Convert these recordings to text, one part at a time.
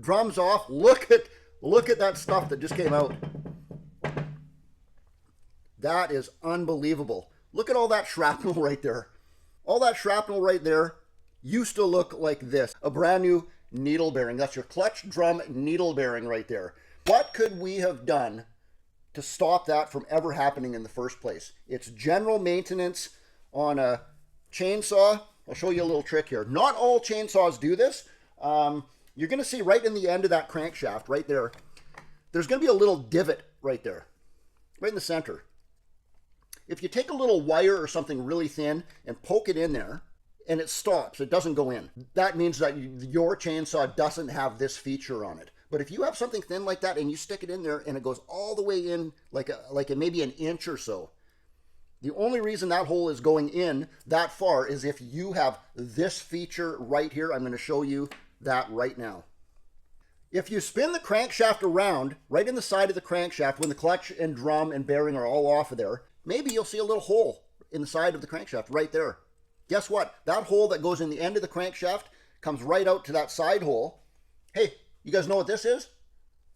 Drums off. Look at that stuff that just came out. That is unbelievable. Look at all that shrapnel right there. All that shrapnel right there used to look like this. A brand new needle bearing. That's your clutch drum needle bearing right there. What could we have done to stop that from ever happening in the first place? It's general maintenance on a chainsaw. I'll show you a little trick here. Not all chainsaws do this. You're going to see right in the end of that crankshaft right there, there's going to be a little divot right there, right in the center. If you take a little wire or something really thin and poke it in there and it stops, it doesn't go in, that means that your chainsaw doesn't have this feature on it. But if you have something thin like that and you stick it in there and it goes all the way in like maybe an inch or so, the only reason that hole is going in that far is if you have this feature right here. I'm going to show you that right now. If you spin the crankshaft around right in the side of the crankshaft when the clutch and drum and bearing are all off of there, maybe you'll see a little hole in the side of the crankshaft right there. Guess what? That hole that goes in the end of the crankshaft comes right out to that side hole. Hey, you guys know what this is?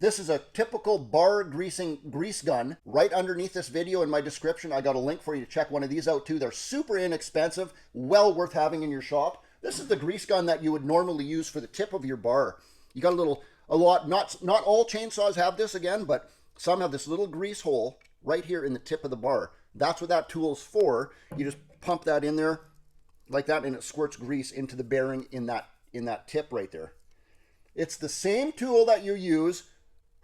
This is a typical bar greasing grease gun. Right underneath this video in my description, I got a link for you to check one of these out too. They're super inexpensive, well worth having in your shop. This is the grease gun that you would normally use for the tip of your bar. You got not all chainsaws have this again, but some have this little grease hole right here in the tip of the bar. That's what that tool's for. You just pump that in there like that and it squirts grease into the bearing in that tip right there. It's the same tool that you use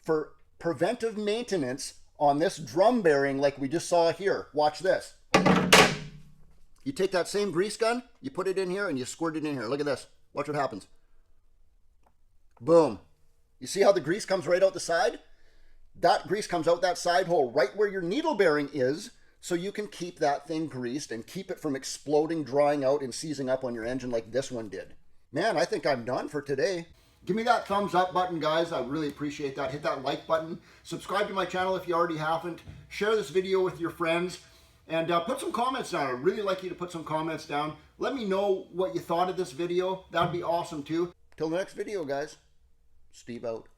for preventive maintenance on this drum bearing like we just saw here. Watch this. You take that same grease gun, you put it in here and you squirt it in here. Look at this. Watch what happens. Boom. You see how the grease comes right out the side? That grease comes out that side hole right where your needle bearing is, so you can keep that thing greased and keep it from exploding, drying out, and seizing up on your engine like this one did. Man, I think I'm done for today. Give me that thumbs up button, guys. I really appreciate that. Hit that like button. Subscribe to my channel if you already haven't. Share this video with your friends. And put some comments down. I'd really like you to put some comments down. Let me know what you thought of this video. That would be awesome too. Till the next video, guys. Steve out.